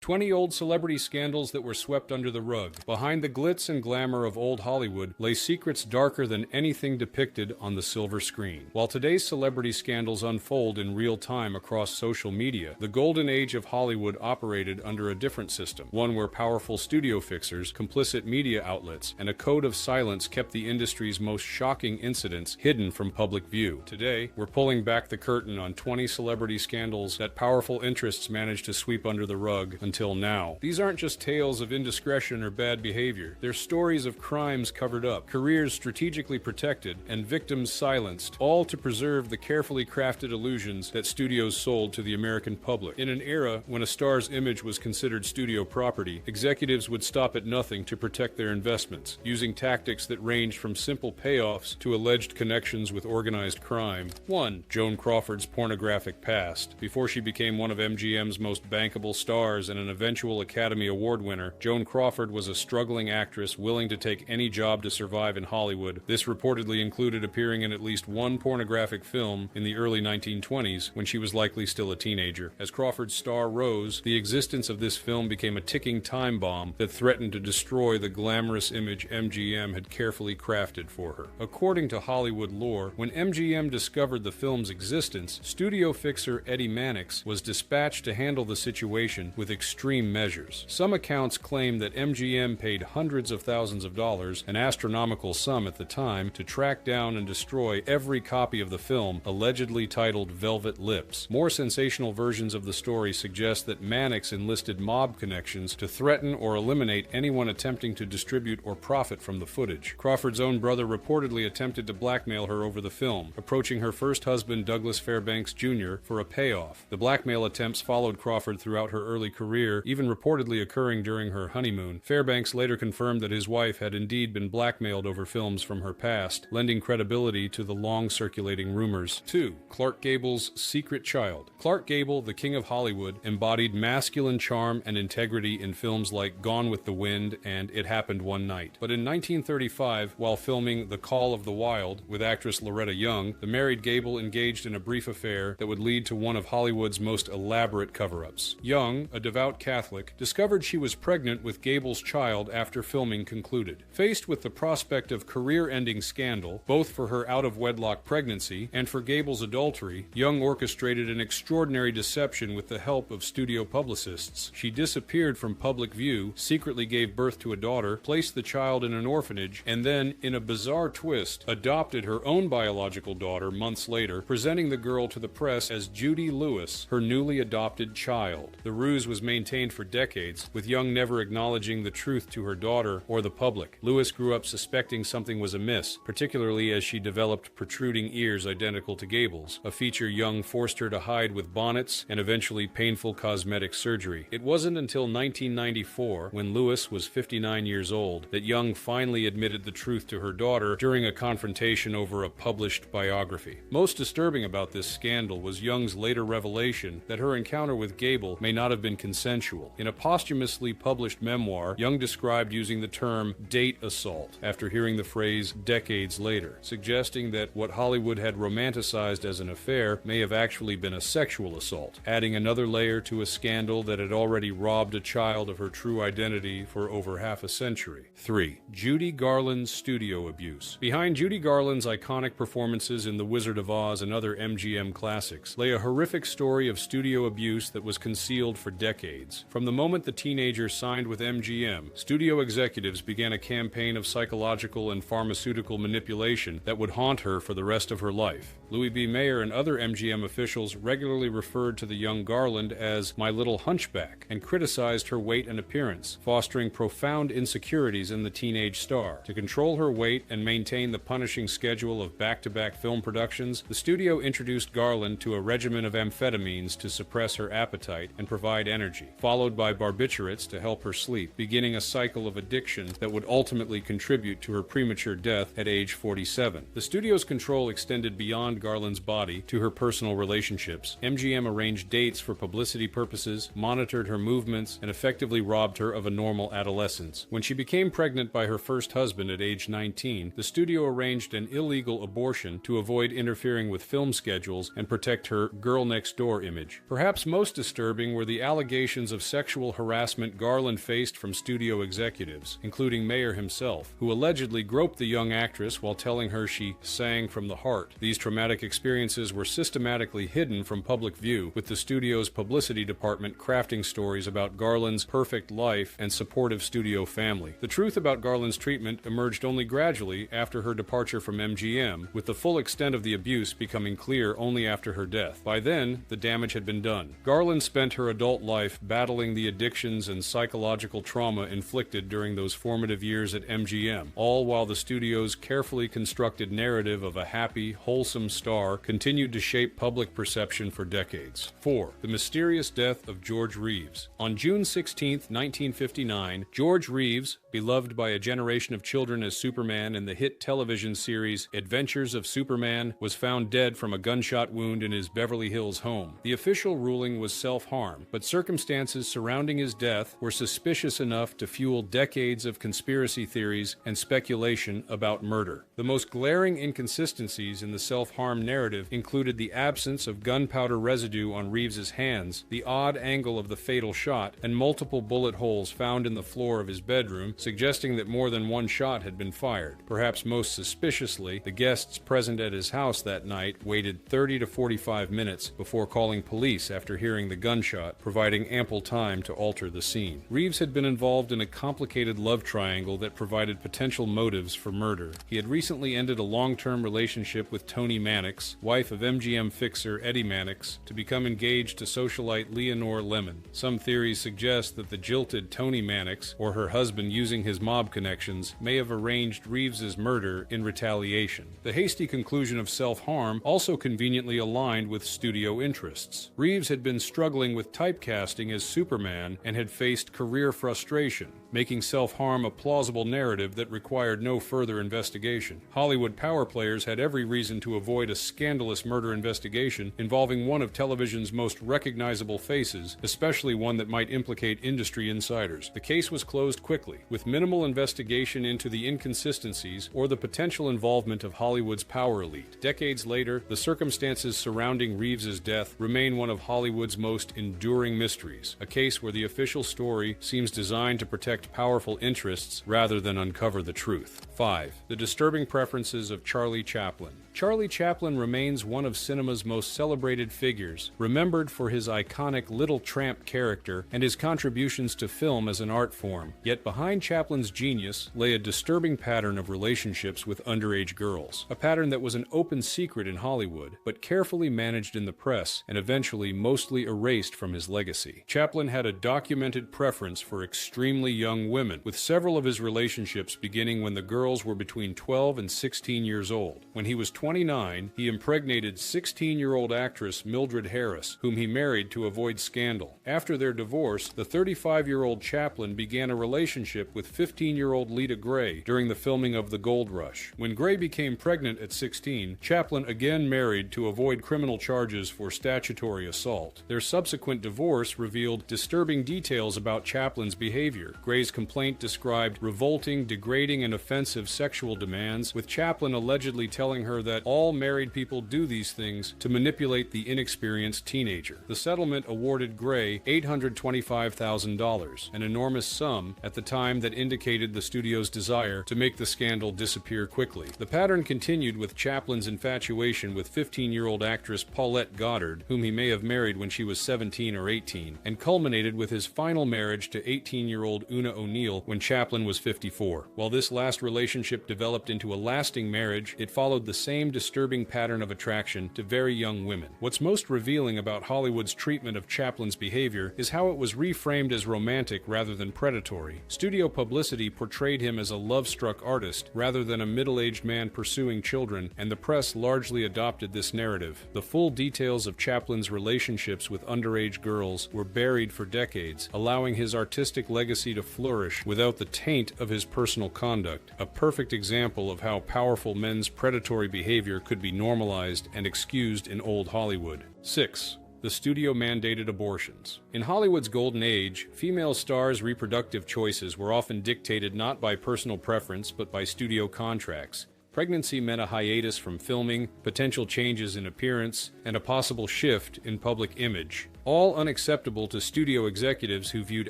20 old celebrity scandals that were swept under the rug. Behind the glitz and glamour of old Hollywood lay secrets darker than anything depicted on the silver screen. While today's celebrity scandals unfold in real time across social media, the golden age of Hollywood operated under a different system, one where powerful studio fixers, complicit media outlets, and a code of silence kept the industry's most shocking incidents hidden from public view. Today, we're pulling back the curtain on 20 celebrity scandals that powerful interests managed to sweep under the rug until now. These aren't just tales of indiscretion or bad behavior. They're stories of crimes covered up, careers strategically protected, and victims silenced, all to preserve the carefully crafted illusions that studios sold to the American public. In an era when a star's image was considered studio property, executives would stop at nothing to protect their investments, using tactics that ranged from simple payoffs to alleged connections with organized crime. 1. Joan Crawford's pornographic past. Before she became one of MGM's most bankable stars and an eventual Academy Award winner, Joan Crawford was a struggling actress willing to take any job to survive in Hollywood. This reportedly included appearing in at least one pornographic film in the early 1920s when she was likely still a teenager. As Crawford's star rose, the existence of this film became a ticking time bomb that threatened to destroy the glamorous image MGM had carefully crafted for her. According to Hollywood lore, when MGM discovered the film's existence, studio fixer Eddie Mannix was dispatched to handle the situation with extreme measures. Some accounts claim that MGM paid hundreds of thousands of dollars, an astronomical sum at the time, to track down and destroy every copy of the film, allegedly titled Velvet Lips. More sensational versions of the story suggest that Mannix enlisted mob connections to threaten or eliminate anyone attempting to distribute or profit from the footage. Crawford's own brother reportedly attempted to blackmail her over the film, approaching her first husband Douglas Fairbanks Jr. for a payoff. The blackmail attempts followed Crawford throughout her early career, even reportedly occurring during her honeymoon. Fairbanks later confirmed that his wife had indeed been blackmailed over films from her past, lending credibility to the long-circulating rumors. 2. Clark Gable's secret child. Clark Gable, the king of Hollywood, embodied masculine charm and integrity in films like Gone with the Wind and It Happened One Night. But in 1935, while filming The Call of the Wild with actress Loretta Young, the married Gable engaged in a brief affair that would lead to one of Hollywood's most elaborate cover-ups. Young, a devout Catholic, discovered she was pregnant with Gable's child after filming concluded. Faced with the prospect of career-ending scandal, both for her out-of-wedlock pregnancy and for Gable's adultery, Young orchestrated an extraordinary deception with the help of studio publicists. She disappeared from public view, secretly gave birth to a daughter, placed the child in an orphanage, and then, in a bizarre twist, adopted her own biological daughter months later, presenting the girl to the press as Judy Lewis, her newly adopted child. The ruse was maintained for decades, with Young never acknowledging the truth to her daughter or the public. Lewis grew up suspecting something was amiss, particularly as she developed protruding ears identical to Gable's, a feature Young forced her to hide with bonnets and eventually painful cosmetic surgery. It wasn't until 1994, when Lewis was 59 years old, that Young finally admitted the truth to her daughter during a confrontation over a published biography. Most disturbing about this scandal was Young's later revelation that her encounter with Gable may not have been consensual. In a posthumously published memoir, Young described using the term date assault after hearing the phrase decades later, suggesting that what Hollywood had romanticized as an affair may have actually been a sexual assault, adding another layer to a scandal that had already robbed a child of her true identity for over half a century. 3. Judy Garland's studio abuse. Behind Judy Garland's iconic performances in The Wizard of Oz and other MGM classics lay a horrific story of studio abuse that was concealed for decades. From the moment the teenager signed with MGM, studio executives began a campaign of psychological and pharmaceutical manipulation that would haunt her for the rest of her life. Louis B. Mayer and other MGM officials regularly referred to the young Garland as "my little hunchback" and criticized her weight and appearance, fostering profound insecurities in the teenage star. To control her weight and maintain the punishing schedule of back-to-back film productions, the studio introduced Garland to a regimen of amphetamines to suppress her appetite and provide energy, followed by barbiturates to help her sleep, beginning a cycle of addiction that would ultimately contribute to her premature death at age 47. The studio's control extended beyond Garland's body to her personal relationships. MGM arranged dates for publicity purposes, monitored her movements, and effectively robbed her of a normal adolescence. When she became pregnant by her first husband at age 19, the studio arranged an illegal abortion to avoid interfering with film schedules and protect her girl-next-door image. Perhaps most disturbing were the allegations allegations of sexual harassment Garland faced from studio executives, including Mayer himself, who allegedly groped the young actress while telling her she sang from the heart. These traumatic experiences were systematically hidden from public view, with the studio's publicity department crafting stories about Garland's perfect life and supportive studio family. The truth about Garland's treatment emerged only gradually after her departure from MGM, with the full extent of the abuse becoming clear only after her death. By then, the damage had been done. Garland spent her adult life battling the addictions and psychological trauma inflicted during those formative years at MGM, all while the studio's carefully constructed narrative of a happy, wholesome star continued to shape public perception for decades. 4. The mysterious death of George Reeves. On June 16, 1959, George Reeves, beloved by a generation of children as Superman in the hit television series Adventures of Superman, was found dead from a gunshot wound in his Beverly Hills home. The official ruling was self-harm, but circumstances surrounding his death were suspicious enough to fuel decades of conspiracy theories and speculation about murder. The most glaring inconsistencies in the self-harm narrative included the absence of gunpowder residue on Reeves's hands, the odd angle of the fatal shot, and multiple bullet holes found in the floor of his bedroom, suggesting that more than one shot had been fired. Perhaps most suspiciously, the guests present at his house that night waited 30 to 45 minutes before calling police after hearing the gunshot, providing ample time to alter the scene. Reeves had been involved in a complicated love triangle that provided potential motives for murder. He had recently ended a long-term relationship with Toni Mannix, wife of MGM fixer Eddie Mannix, to become engaged to socialite Leonore Lemon. Some theories suggest that the jilted Toni Mannix, or her husband using his mob connections, may have arranged Reeves's murder in retaliation. The hasty conclusion of self-harm also conveniently aligned with studio interests. Reeves had been struggling with typecasting as Superman and had faced career frustration, making self-harm a plausible narrative that required no further investigation. Hollywood power players had every reason to avoid a scandalous murder investigation involving one of television's most recognizable faces, especially one that might implicate industry insiders. The case was closed quickly, with minimal investigation into the inconsistencies or the potential involvement of Hollywood's power elite. Decades later, the circumstances surrounding Reeves's death remain one of Hollywood's most enduring mysteries, a case where the official story seems designed to protect powerful interests rather than uncover the truth. 5. The disturbing preferences of Charlie Chaplin. Charlie Chaplin remains one of cinema's most celebrated figures, remembered for his iconic Little Tramp character and his contributions to film as an art form. Yet behind Chaplin's genius lay a disturbing pattern of relationships with underage girls, a pattern that was an open secret in Hollywood, but carefully managed in the press and eventually mostly erased from his legacy. Chaplin had a documented preference for extremely young women, with several of his relationships beginning when the girls were between 12 and 16 years old. When he was 29, he impregnated 16-year-old actress Mildred Harris, whom he married to avoid scandal. After their divorce, the 35-year-old Chaplin began a relationship with 15-year-old Lita Gray during the filming of The Gold Rush. When Gray became pregnant at 16, Chaplin again married to avoid criminal charges for statutory assault. Their subsequent divorce revealed disturbing details about Chaplin's behavior. Gray's complaint described revolting, degrading, and offensive sexual demands, with Chaplin allegedly telling her that all married people do these things to manipulate the inexperienced teenager. The settlement awarded Gray $825,000, an enormous sum at the time that indicated the studio's desire to make the scandal disappear quickly. The pattern continued with Chaplin's infatuation with 15-year-old actress Paulette Goddard, whom he may have married when she was 17 or 18, and culminated with his final marriage to 18-year-old Una O'Neill when Chaplin was 54. While this last relationship developed into a lasting marriage, it followed the same disturbing pattern of attraction to very young women. What's most revealing about Hollywood's treatment of Chaplin's behavior is how it was reframed as romantic rather than predatory. Studio publicity portrayed him as a love-struck artist rather than a middle-aged man pursuing children, and the press largely adopted this narrative. The full details of Chaplin's relationships with underage girls were buried for decades, allowing his artistic legacy to flourish without the taint of his personal conduct, a perfect example of how powerful men's predatory behavior could be normalized and excused in old Hollywood. 6. The studio-mandated abortions. In Hollywood's golden age, female stars' reproductive choices were often dictated not by personal preference but by studio contracts. Pregnancy meant a hiatus from filming, potential changes in appearance, and a possible shift in public image. All unacceptable to studio executives who viewed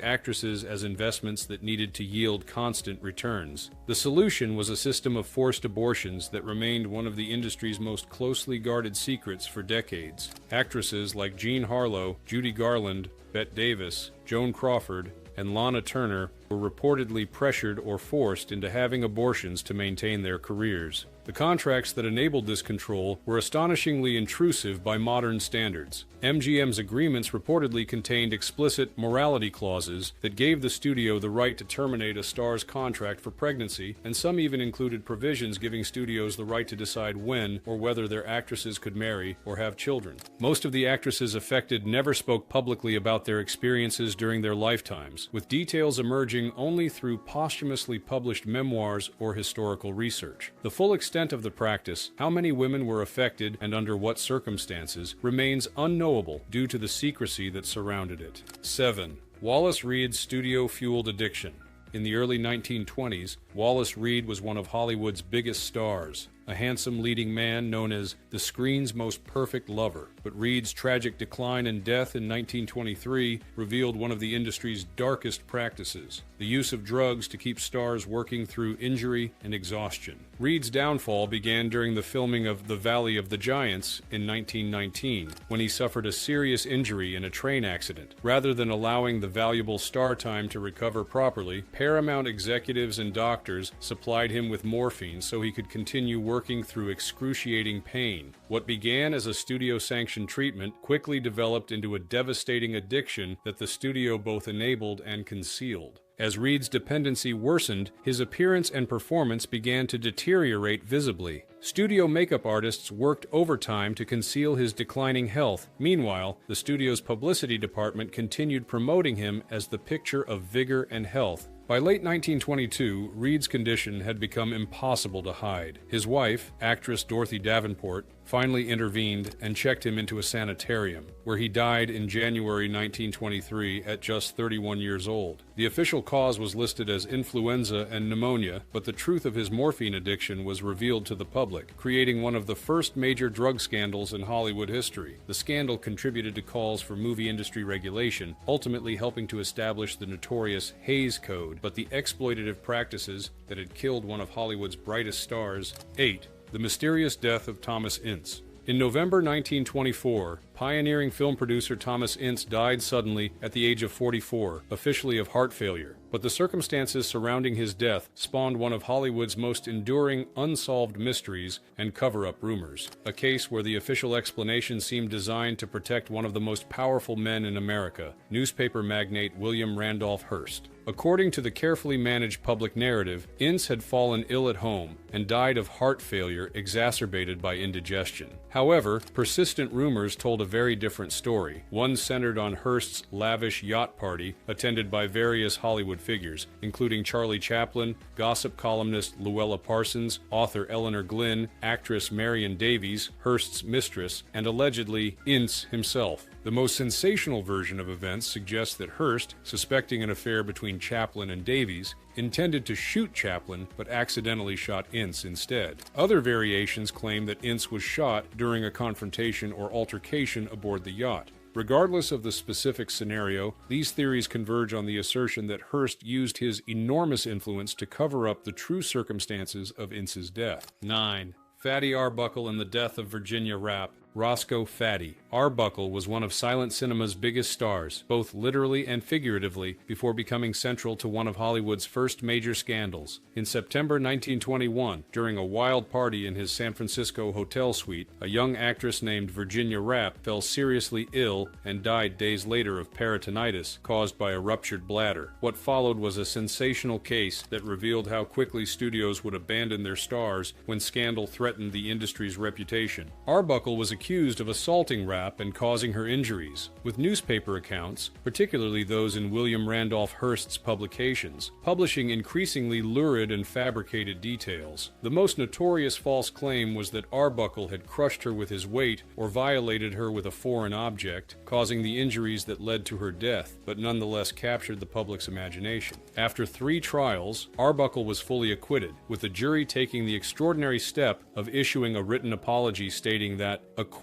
actresses as investments that needed to yield constant returns. The solution was a system of forced abortions that remained one of the industry's most closely guarded secrets for decades. Actresses like Jean Harlow, Judy Garland, Bette Davis, Joan Crawford, and Lana Turner were reportedly pressured or forced into having abortions to maintain their careers. The contracts that enabled this control were astonishingly intrusive by modern standards. MGM's agreements reportedly contained explicit morality clauses that gave the studio the right to terminate a star's contract for pregnancy, and some even included provisions giving studios the right to decide when or whether their actresses could marry or have children. Most of the actresses affected never spoke publicly about their experiences during their lifetimes, with details emerging only through posthumously published memoirs or historical research. The full extent of the practice, how many women were affected and under what circumstances, remains unknowable due to the secrecy that surrounded it. 7. Wallace Reid's studio-fueled addiction. In the early 1920s, Wallace Reid was one of Hollywood's biggest stars, a handsome leading man known as the screen's most perfect lover. But Reid's tragic decline and death in 1923 revealed one of the industry's darkest practices: the use of drugs to keep stars working through injury and exhaustion. Reid's downfall began during the filming of The Valley of the Giants in 1919, when he suffered a serious injury in a train accident. Rather than allowing the valuable star time to recover properly, Paramount executives and doctors supplied him with morphine so he could continue working through excruciating pain. What began as a studio-sanctioned treatment quickly developed into a devastating addiction that the studio both enabled and concealed. As Reid's dependency worsened, his appearance and performance began to deteriorate visibly. Studio makeup artists worked overtime to conceal his declining health. Meanwhile, the studio's publicity department continued promoting him as the picture of vigor and health. By late 1922, Reid's condition had become impossible to hide. His wife, actress Dorothy Davenport, finally intervened and checked him into a sanitarium, where he died in January 1923 at just 31 years old. The official cause was listed as influenza and pneumonia, but the truth of his morphine addiction was revealed to the public, creating one of the first major drug scandals in Hollywood history. The scandal contributed to calls for movie industry regulation, ultimately helping to establish the notorious Hays Code, but the exploitative practices that had killed one of Hollywood's brightest stars. 8. The mysterious death of Thomas Ince. In November 1924, pioneering film producer Thomas Ince died suddenly at the age of 44, officially of heart failure. But the circumstances surrounding his death spawned one of Hollywood's most enduring unsolved mysteries and cover-up rumors. A case where the official explanation seemed designed to protect one of the most powerful men in America, newspaper magnate William Randolph Hearst. According to the carefully managed public narrative, Ince had fallen ill at home and died of heart failure exacerbated by indigestion. However, persistent rumors told a very different story, one centered on Hearst's lavish yacht party attended by various Hollywood figures, including Charlie Chaplin, gossip columnist Luella Parsons, author Eleanor Glynn, actress Marion Davies, Hearst's mistress, and allegedly Ince himself. The most sensational version of events suggests that Hearst, suspecting an affair between Chaplin and Davies, intended to shoot Chaplin but accidentally shot Ince instead. Other variations claim that Ince was shot during a confrontation or altercation aboard the yacht. Regardless of the specific scenario, these theories converge on the assertion that Hearst used his enormous influence to cover up the true circumstances of Ince's death. 9. Fatty Arbuckle and the death of Virginia Rappe. Roscoe Fatty. Arbuckle was one of silent cinema's biggest stars, both literally and figuratively, before becoming central to one of Hollywood's first major scandals. In September 1921, during a wild party in his San Francisco hotel suite, a young actress named Virginia Rappe fell seriously ill and died days later of peritonitis caused by a ruptured bladder. What followed was a sensational case that revealed how quickly studios would abandon their stars when scandal threatened the industry's reputation. Arbuckle was accused accused of assaulting Rapp and causing her injuries, with newspaper accounts, particularly those in William Randolph Hearst's publications, publishing increasingly lurid and fabricated details. The most notorious false claim was that Arbuckle had crushed her with his weight or violated her with a foreign object, causing the injuries that led to her death, but nonetheless captured the public's imagination. After 3 trials, Arbuckle was fully acquitted, with the jury taking the extraordinary step of issuing a written apology stating that acquittal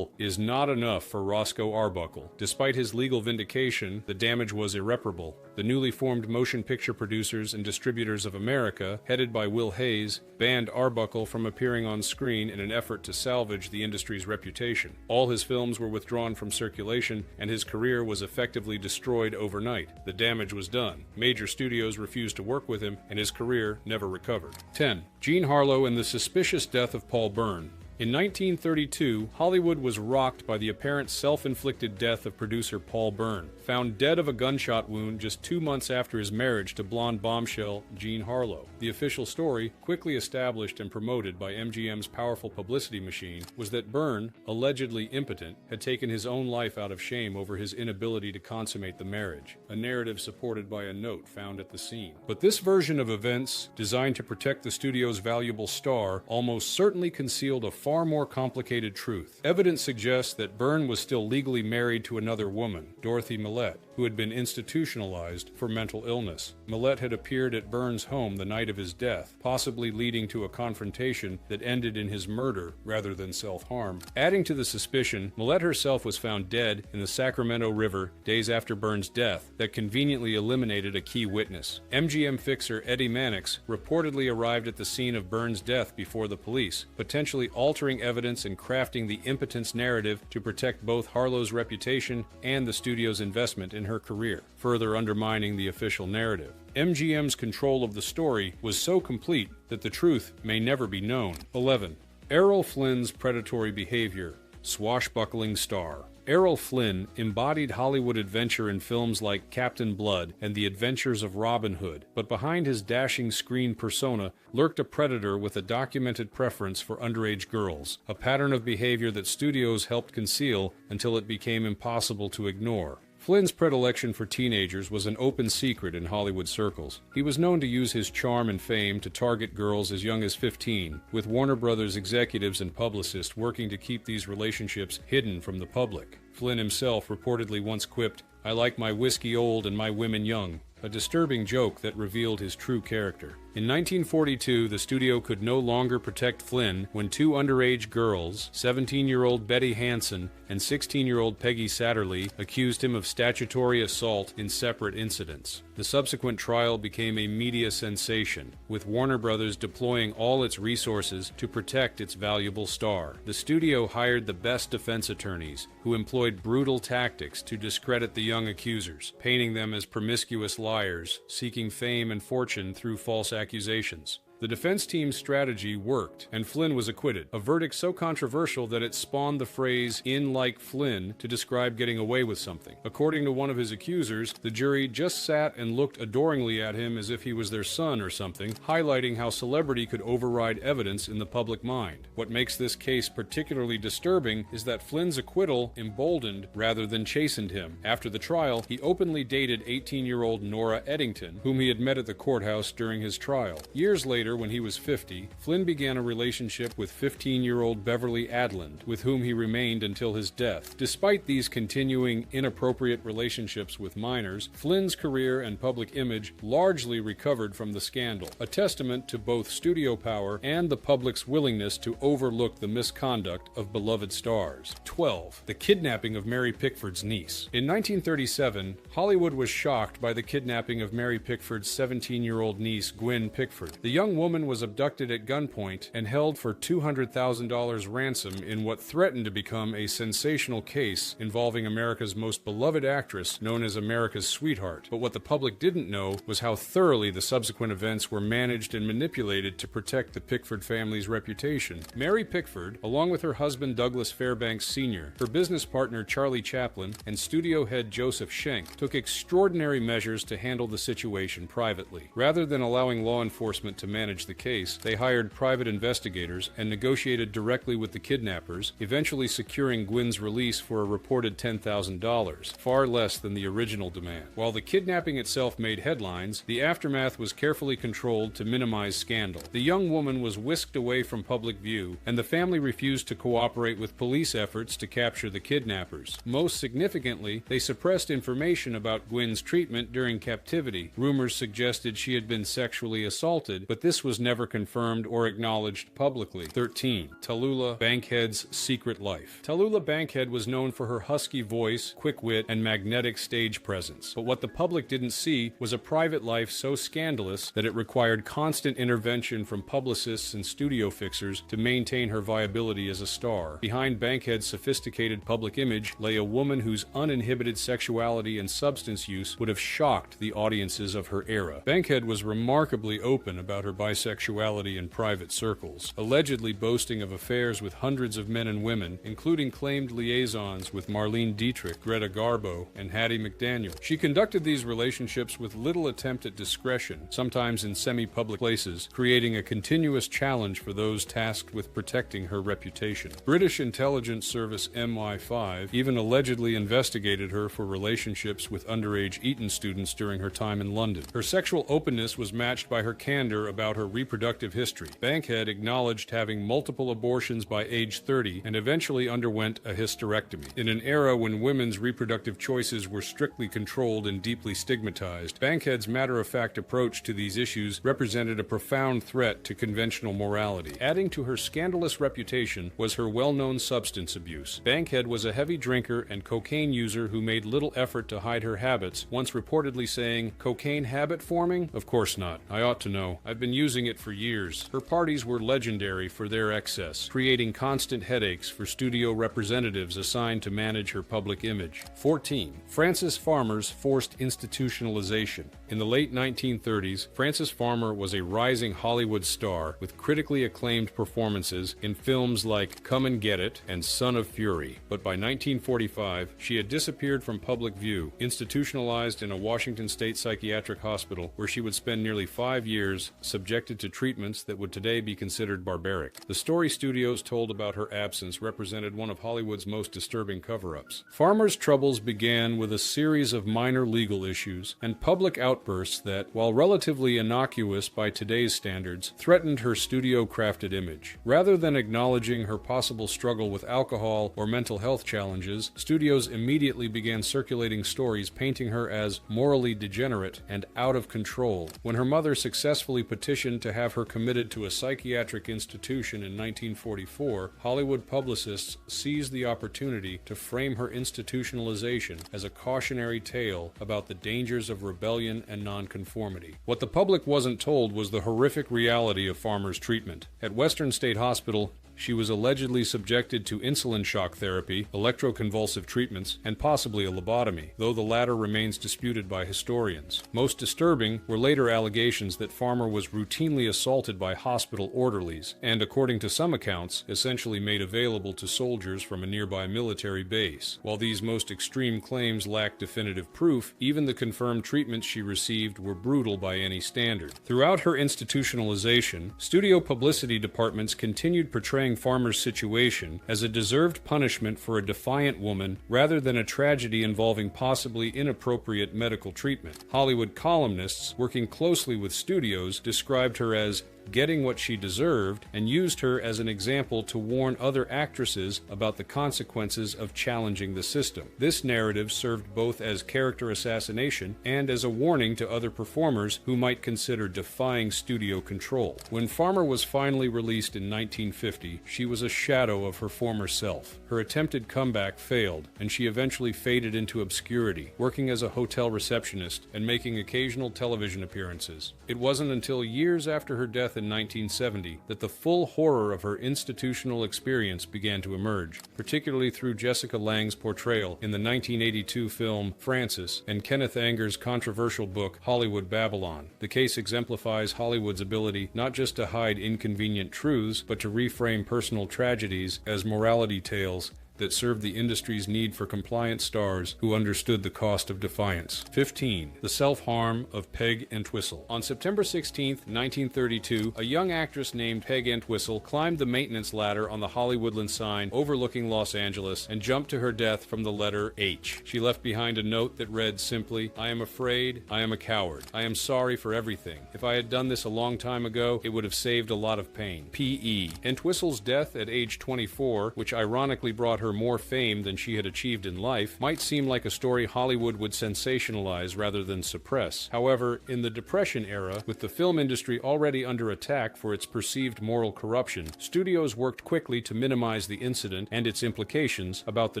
is not enough for Roscoe Arbuckle. Despite his legal vindication, the damage was irreparable. The newly formed Motion Picture Producers and Distributors of America, headed by Will Hayes, banned Arbuckle from appearing on screen in an effort to salvage the industry's reputation. All his films were withdrawn from circulation, and his career was effectively destroyed overnight. The damage was done. Major studios refused to work with him, and his career never recovered. 10. Jean Harlow and the suspicious death of Paul Byrne. In 1932, Hollywood was rocked by the apparent self-inflicted death of producer Paul Byrne, found dead of a gunshot wound just 2 months after his marriage to blonde bombshell Jean Harlow. The official story, quickly established and promoted by MGM's powerful publicity machine, was that Byrne, allegedly impotent, had taken his own life out of shame over his inability to consummate the marriage, a narrative supported by a note found at the scene. But this version of events, designed to protect the studio's valuable star, almost certainly concealed a far more complicated truth. Evidence suggests that Byrne was still legally married to another woman, Dorothy Millette, who had been institutionalized for mental illness. Millette had appeared at Byrne's home the night of his death, possibly leading to a confrontation that ended in his murder rather than self-harm. Adding to the suspicion, Millette herself was found dead in the Sacramento River days after Byrne's death that conveniently eliminated a key witness. MGM fixer Eddie Mannix reportedly arrived at the scene of Byrne's death before the police, potentially altering evidence and crafting the impotence narrative to protect both Harlow's reputation and the studio's investment in her career, further undermining the official narrative. MGM's control of the story was so complete that the truth may never be known. 11. Errol Flynn's predatory behavior, swashbuckling star. Errol Flynn embodied Hollywood adventure in films like Captain Blood and The Adventures of Robin Hood, but behind his dashing screen persona lurked a predator with a documented preference for underage girls, a pattern of behavior that studios helped conceal until it became impossible to ignore. Flynn's predilection for teenagers was an open secret in Hollywood circles. He was known to use his charm and fame to target girls as young as 15, with Warner Brothers executives and publicists working to keep these relationships hidden from the public. Flynn himself reportedly once quipped, "I like my whiskey old and my women young," a disturbing joke that revealed his true character. In 1942, the studio could no longer protect Flynn when 2 underage girls, 17-year-old Betty Hansen and 16-year-old Peggy Satterlee, accused him of statutory assault in separate incidents. The subsequent trial became a media sensation, with Warner Brothers deploying all its resources to protect its valuable star. The studio hired the best defense attorneys, who employed brutal tactics to discredit the young accusers, painting them as promiscuous liars, seeking fame and fortune through false accusations. The defense team's strategy worked, and Flynn was acquitted, a verdict so controversial that it spawned the phrase "in like Flynn" to describe getting away with something. According to one of his accusers, the jury just sat and looked adoringly at him as if he was their son or something, highlighting how celebrity could override evidence in the public mind. What makes this case particularly disturbing is that Flynn's acquittal emboldened rather than chastened him. After the trial, he openly dated 18-year-old Nora Eddington, whom he had met at the courthouse during his trial. Years later, when he was 50, Flynn began a relationship with 15-year-old Beverly Adland, with whom he remained until his death. Despite these continuing inappropriate relationships with minors, Flynn's career and public image largely recovered from the scandal, a testament to both studio power and the public's willingness to overlook the misconduct of beloved stars. 12. The kidnapping of Mary Pickford's niece. In 1937, Hollywood was shocked by the kidnapping of Mary Pickford's 17-year-old niece, Gwen Pickford. The young woman was abducted at gunpoint and held for $200,000 ransom in what threatened to become a sensational case involving America's most beloved actress, known as America's sweetheart. But what the public didn't know was how thoroughly the subsequent events were managed and manipulated to protect the Pickford family's reputation. Mary Pickford, along with her husband Douglas Fairbanks Sr., her business partner Charlie Chaplin, and studio head Joseph Schenck, took extraordinary measures to handle the situation privately. Rather than allowing law enforcement to manage manage the case, they hired private investigators and negotiated directly with the kidnappers, eventually securing Gwyn's release for a reported $10,000, far less than the original demand. While the kidnapping itself made headlines, the aftermath was carefully controlled to minimize scandal. The young woman was whisked away from public view, and the family refused to cooperate with police efforts to capture the kidnappers. Most significantly, they suppressed information about Gwyn's treatment during captivity. Rumors suggested she had been sexually assaulted, but this was never confirmed or acknowledged publicly. 13. Tallulah Bankhead's secret life. Tallulah Bankhead was known for her husky voice, quick wit, and magnetic stage presence. But what the public didn't see was a private life so scandalous that it required constant intervention from publicists and studio fixers to maintain her viability as a star. Behind Bankhead's sophisticated public image lay a woman whose uninhibited sexuality and substance use would have shocked the audiences of her era. Bankhead was remarkably open about her bisexuality in private circles, allegedly boasting of affairs with hundreds of men and women, including claimed liaisons with Marlene Dietrich, Greta Garbo, and Hattie McDaniel. She conducted these relationships with little attempt at discretion, sometimes in semi-public places, creating a continuous challenge for those tasked with protecting her reputation. British intelligence service MI5 even allegedly investigated her for relationships with underage Eton students during her time in London. Her sexual openness was matched by her candor about her reproductive history. Bankhead acknowledged having multiple abortions by age 30 and eventually underwent a hysterectomy. In an era when women's reproductive choices were strictly controlled and deeply stigmatized, Bankhead's matter-of-fact approach to these issues represented a profound threat to conventional morality. Adding to her scandalous reputation was her well-known substance abuse. Bankhead was a heavy drinker and cocaine user who made little effort to hide her habits, once reportedly saying, "Cocaine habit forming? Of course not. I ought to know. I've been using it for years." Her parties were legendary for their excess, creating constant headaches for studio representatives assigned to manage her public image. 14. Frances Farmer's forced institutionalization. In the late 1930s, Frances Farmer was a rising Hollywood star with critically acclaimed performances in films like Come and Get It and Son of Fury. But by 1945, she had disappeared from public view, institutionalized in a Washington state psychiatric hospital where she would spend nearly 5 years subjected to treatments that would today be considered barbaric. The story studios told about her absence represented one of Hollywood's most disturbing cover-ups. Farmer's troubles began with a series of minor legal issues and public outbursts that, while relatively innocuous by today's standards, threatened her studio-crafted image. Rather than acknowledging her possible struggle with alcohol or mental health challenges, studios immediately began circulating stories painting her as morally degenerate and out of control. When her mother successfully petitioned to have her committed to a psychiatric institution in 1944, Hollywood publicists seized the opportunity to frame her institutionalization as a cautionary tale about the dangers of rebellion and nonconformity. What the public wasn't told was the horrific reality of Farmer's treatment. At Western State Hospital, she was allegedly subjected to insulin shock therapy, electroconvulsive treatments, and possibly a lobotomy, though the latter remains disputed by historians. Most disturbing were later allegations that Farmer was routinely assaulted by hospital orderlies, and according to some accounts, essentially made available to soldiers from a nearby military base. While these most extreme claims lacked definitive proof, even the confirmed treatments she received were brutal by any standard. Throughout her institutionalization, studio publicity departments continued portraying Farmer's situation as a deserved punishment for a defiant woman rather than a tragedy involving possibly inappropriate medical treatment. Hollywood columnists, working closely with studios, described her as getting what she deserved and used her as an example to warn other actresses about the consequences of challenging the system. This narrative served both as character assassination and as a warning to other performers who might consider defying studio control. When Farmer was finally released in 1950, she was a shadow of her former self. Her attempted comeback failed, and she eventually faded into obscurity, working as a hotel receptionist and making occasional television appearances. It wasn't until years after her death in 1970 that the full horror of her institutional experience began to emerge, particularly through Jessica Lange's portrayal in the 1982 film Frances and Kenneth Anger's controversial book Hollywood Babylon. The case exemplifies Hollywood's ability not just to hide inconvenient truths, but to reframe personal tragedies as morality tales that served the industry's need for compliant stars who understood the cost of defiance. 15. The self-harm of Peg Entwistle. On September 16, 1932, a young actress named Peg Entwistle climbed the maintenance ladder on the Hollywoodland sign overlooking Los Angeles and jumped to her death from the letter H. She left behind a note that read simply, "I am afraid, I am a coward. I am sorry for everything. If I had done this a long time ago, it would have saved a lot of pain." P.E. Entwistle's death at age 24, which ironically brought her more fame than she had achieved in life, might seem like a story Hollywood would sensationalize rather than suppress. However, in the Depression era, with the film industry already under attack for its perceived moral corruption, studios worked quickly to minimize the incident and its implications about the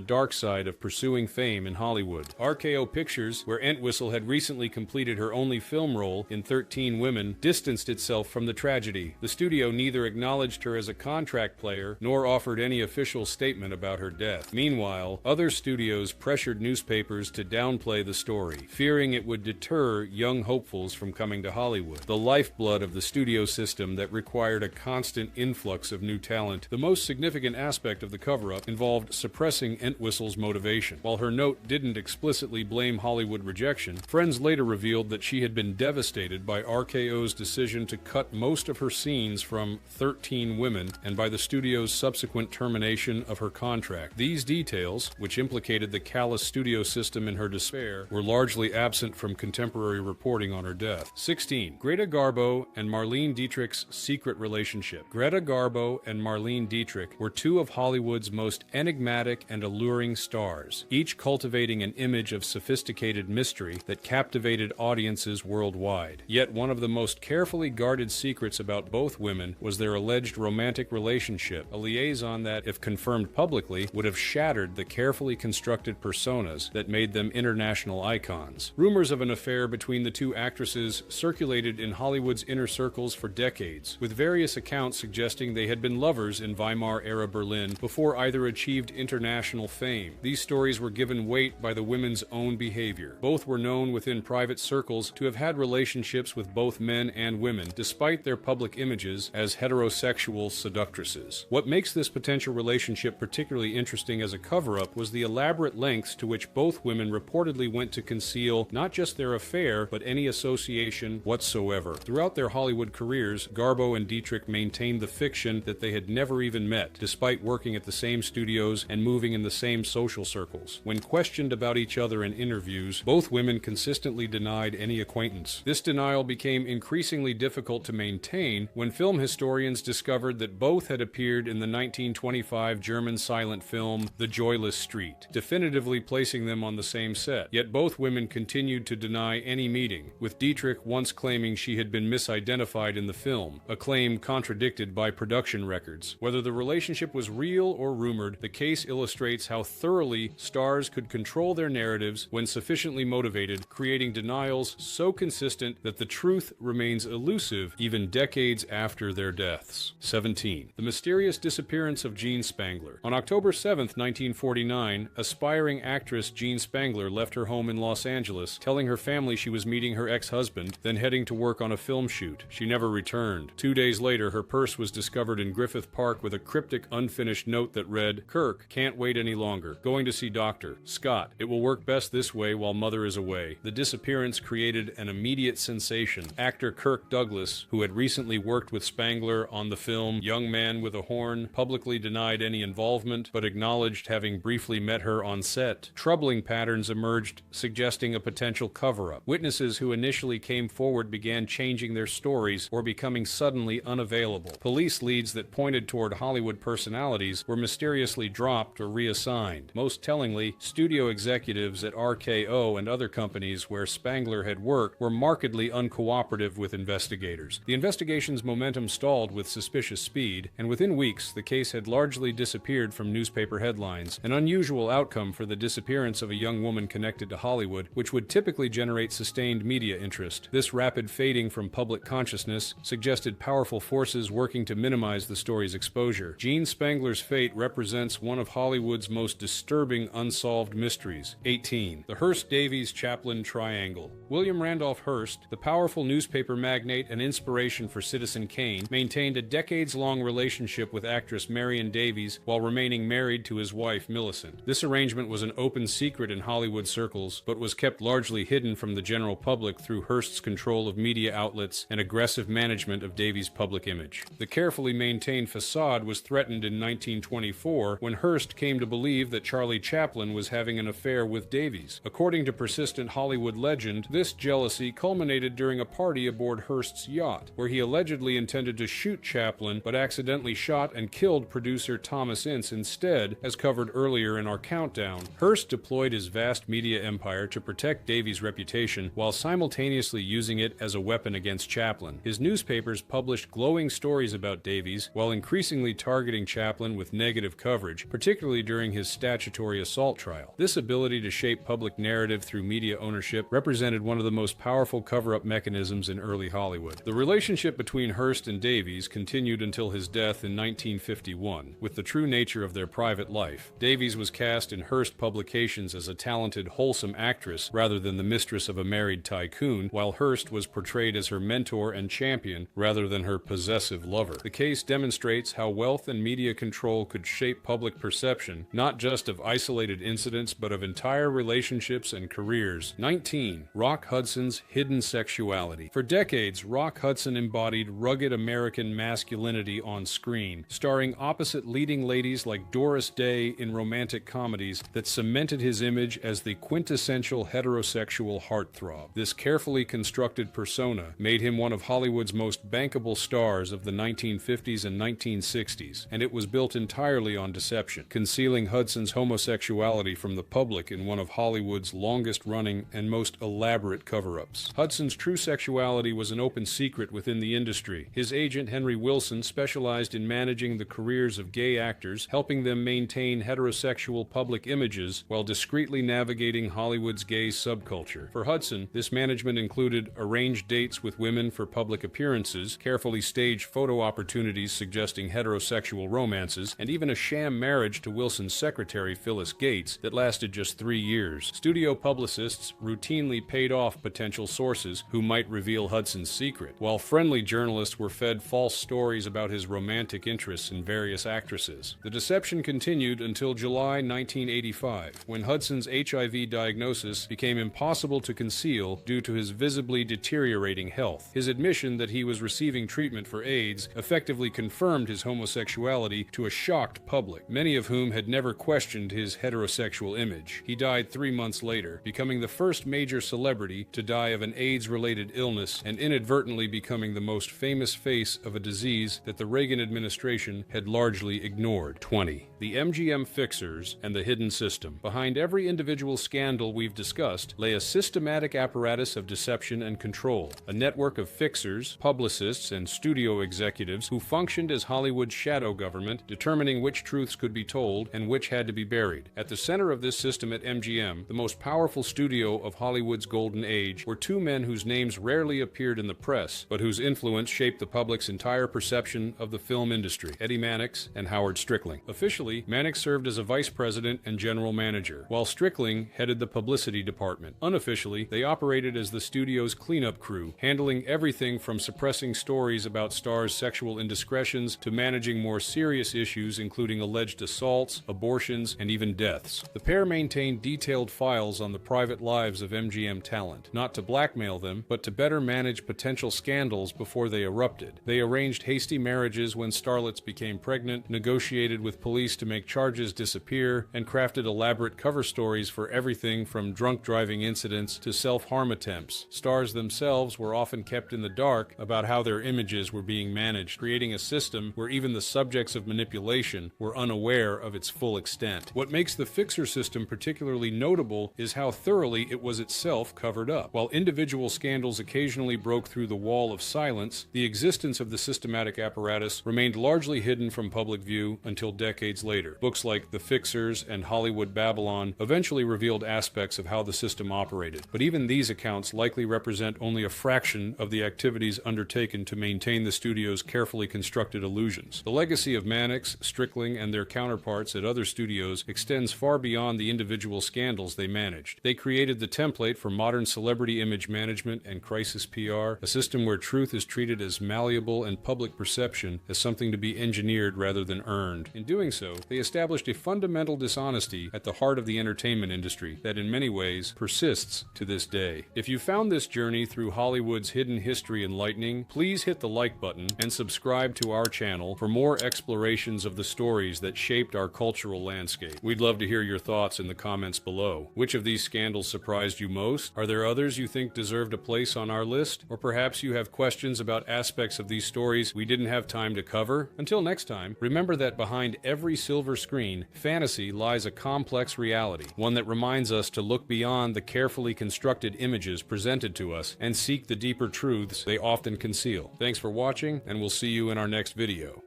dark side of pursuing fame in Hollywood. RKO Pictures, where Entwistle had recently completed her only film role in 13 Women, distanced itself from the tragedy. The studio neither acknowledged her as a contract player nor offered any official statement about her death. Meanwhile, other studios pressured newspapers to downplay the story, fearing it would deter young hopefuls from coming to Hollywood, the lifeblood of the studio system that required a constant influx of new talent. The most significant aspect of the cover-up involved suppressing Entwistle's motivation. While her note didn't explicitly blame Hollywood rejection, friends later revealed that she had been devastated by RKO's decision to cut most of her scenes from 13 Women and by the studio's subsequent termination of her contract. These details, which implicated the callous studio system in her despair, were largely absent from contemporary reporting on her death. 16. Greta Garbo and Marlene Dietrich's secret relationship. Greta Garbo and Marlene Dietrich were two of Hollywood's most enigmatic and alluring stars, each cultivating an image of sophisticated mystery that captivated audiences worldwide. Yet one of the most carefully guarded secrets about both women was their alleged romantic relationship, a liaison that, if confirmed publicly, would have shattered the carefully constructed personas that made them international icons. Rumors of an affair between the two actresses circulated in Hollywood's inner circles for decades, with various accounts suggesting they had been lovers in Weimar-era Berlin before either achieved international fame. These stories were given weight by the women's own behavior. Both were known within private circles to have had relationships with both men and women, despite their public images as heterosexual seductresses. What makes this potential relationship particularly interesting as a cover-up was the elaborate lengths to which both women reportedly went to conceal not just their affair, but any association whatsoever. Throughout their Hollywood careers, Garbo and Dietrich maintained the fiction that they had never even met, despite working at the same studios and moving in the same social circles. When questioned about each other in interviews, both women consistently denied any acquaintance. This denial became increasingly difficult to maintain when film historians discovered that both had appeared in the 1925 German silent film The Joyless Street, definitively placing them on the same set. Yet both women continued to deny any meeting, with Dietrich once claiming she had been misidentified in the film, a claim contradicted by production records. Whether the relationship was real or rumored, the case illustrates how thoroughly stars could control their narratives when sufficiently motivated, creating denials so consistent that the truth remains elusive even decades after their deaths. 17. The mysterious disappearance of Jean Spangler. On October 7, 1949, aspiring actress Jean Spangler left her home in Los Angeles, telling her family she was meeting her ex-husband, then heading to work on a film shoot. She never returned. 2 days later, her purse was discovered in Griffith Park with a cryptic, unfinished note that read, "Kirk, can't wait any longer. Going to see Doctor. Scott, it will work best this way while Mother is away." The disappearance created an immediate sensation. Actor Kirk Douglas, who had recently worked with Spangler on the film Young Man with a Horn, publicly denied any involvement, but acknowledged having briefly met her on set. Troubling patterns emerged, suggesting a potential cover-up. Witnesses who initially came forward began changing their stories or becoming suddenly unavailable. Police leads that pointed toward Hollywood personalities were mysteriously dropped or reassigned. Most tellingly, studio executives at RKO and other companies where Spangler had worked were markedly uncooperative with investigators. The investigation's momentum stalled with suspicious speed, and within weeks the case had largely disappeared from newspaper headlines, an unusual outcome for the disappearance of a young woman connected to Hollywood, which would typically generate sustained media interest. This rapid fading from public consciousness suggested powerful forces working to minimize the story's exposure. Jean Spangler's fate represents one of Hollywood's most disturbing unsolved mysteries. 18. The Hearst-Davies-Chaplin Triangle. William Randolph Hearst, the powerful newspaper magnate and inspiration for Citizen Kane, maintained a decades-long relationship with actress Marion Davies while remaining married married to his wife, Millicent. This arrangement was an open secret in Hollywood circles, but was kept largely hidden from the general public through Hearst's control of media outlets and aggressive management of Davies' public image. The carefully maintained facade was threatened in 1924 when Hearst came to believe that Charlie Chaplin was having an affair with Davies. According to persistent Hollywood legend, this jealousy culminated during a party aboard Hearst's yacht, where he allegedly intended to shoot Chaplin but accidentally shot and killed producer Thomas Ince instead, as covered earlier in our countdown. Hearst deployed his vast media empire to protect Davies' reputation while simultaneously using it as a weapon against Chaplin. His newspapers published glowing stories about Davies while increasingly targeting Chaplin with negative coverage, particularly during his statutory assault trial. This ability to shape public narrative through media ownership represented one of the most powerful cover-up mechanisms in early Hollywood. The relationship between Hearst and Davies continued until his death in 1951. With the true nature of their private life, Davies was cast in Hearst publications as a talented, wholesome actress rather than the mistress of a married tycoon, while Hearst was portrayed as her mentor and champion rather than her possessive lover. The case demonstrates how wealth and media control could shape public perception, not just of isolated incidents, but of entire relationships and careers. 19. Rock Hudson's hidden sexuality. For decades, Rock Hudson embodied rugged American masculinity on screen, starring opposite leading ladies like Doris Day in romantic comedies that cemented his image as the quintessential heterosexual heartthrob. This carefully constructed persona made him one of Hollywood's most bankable stars of the 1950s and 1960s, and it was built entirely on deception, concealing Hudson's homosexuality from the public in one of Hollywood's longest-running and most elaborate cover-ups. Hudson's true sexuality was an open secret within the industry. His agent, Henry Wilson, specialized in managing the careers of gay actors, helping them maintain heterosexual public images while discreetly navigating Hollywood's gay subculture. For Hudson, this management included arranged dates with women for public appearances, carefully staged photo opportunities suggesting heterosexual romances, and even a sham marriage to Wilson's secretary, Phyllis Gates, that lasted just 3 years. Studio publicists routinely paid off potential sources who might reveal Hudson's secret, while friendly journalists were fed false stories about his romantic interests in various actresses. The deception continued until July 1985, when Hudson's HIV diagnosis became impossible to conceal due to his visibly deteriorating health. His admission that he was receiving treatment for AIDS effectively confirmed his homosexuality to a shocked public, many of whom had never questioned his heterosexual image. He died 3 months later, becoming the first major celebrity to die of an AIDS-related illness and inadvertently becoming the most famous face of a disease that the Reagan administration had largely ignored. 20. The MGM Fixers and the Hidden System. Behind every individual scandal we've discussed lay a systematic apparatus of deception and control, a network of fixers, publicists, and studio executives who functioned as Hollywood's shadow government, determining which truths could be told and which had to be buried. At the center of this system at MGM, the most powerful studio of Hollywood's golden age, were two men whose names rarely appeared in the press, but whose influence shaped the public's entire perception of the film industry: Eddie Mannix and Howard Strickling. Officially, Mannix served as a vice president and general manager, while Strickling headed the publicity department. Unofficially, they operated as the studio's cleanup crew, handling everything from suppressing stories about stars' sexual indiscretions to managing more serious issues including alleged assaults, abortions, and even deaths. The pair maintained detailed files on the private lives of MGM talent, not to blackmail them, but to better manage potential scandals before they erupted. They arranged hasty marriages when starlets became pregnant, negotiated with police to make charges disappear, and crafted elaborate cover stories for everything from drunk driving incidents to self-harm attempts. Stars themselves were often kept in the dark about how their images were being managed, creating a system where even the subjects of manipulation were unaware of its full extent. What makes the Fixer system particularly notable is how thoroughly it was itself covered up. While individual scandals occasionally broke through the wall of silence, the existence of the systematic apparatus remained largely hidden from public view until decades later. Books like The Fixers and Hollywood Babylon eventually revealed aspects of how the system operated, but even these accounts likely represent only a fraction of the activities undertaken to maintain the studio's carefully constructed illusions. The legacy of Mannix, Strickling, and their counterparts at other studios extends far beyond the individual scandals they managed. They created the template for modern celebrity image management and crisis PR, a system where truth is treated as malleable and public perception as something to be engineered rather than earned. In doing so, though, they established a fundamental dishonesty at the heart of the entertainment industry that in many ways persists to this day. If you found this journey through Hollywood's hidden history enlightening, please hit the like button and subscribe to our channel for more explorations of the stories that shaped our cultural landscape. We'd love to hear your thoughts in the comments below. Which of these scandals surprised you most? Are there others you think deserved a place on our list? Or perhaps you have questions about aspects of these stories we didn't have time to cover? Until next time, remember that behind every silver screen, fantasy lies a complex reality, one that reminds us to look beyond the carefully constructed images presented to us and seek the deeper truths they often conceal. Thanks for watching, and we'll see you in our next video.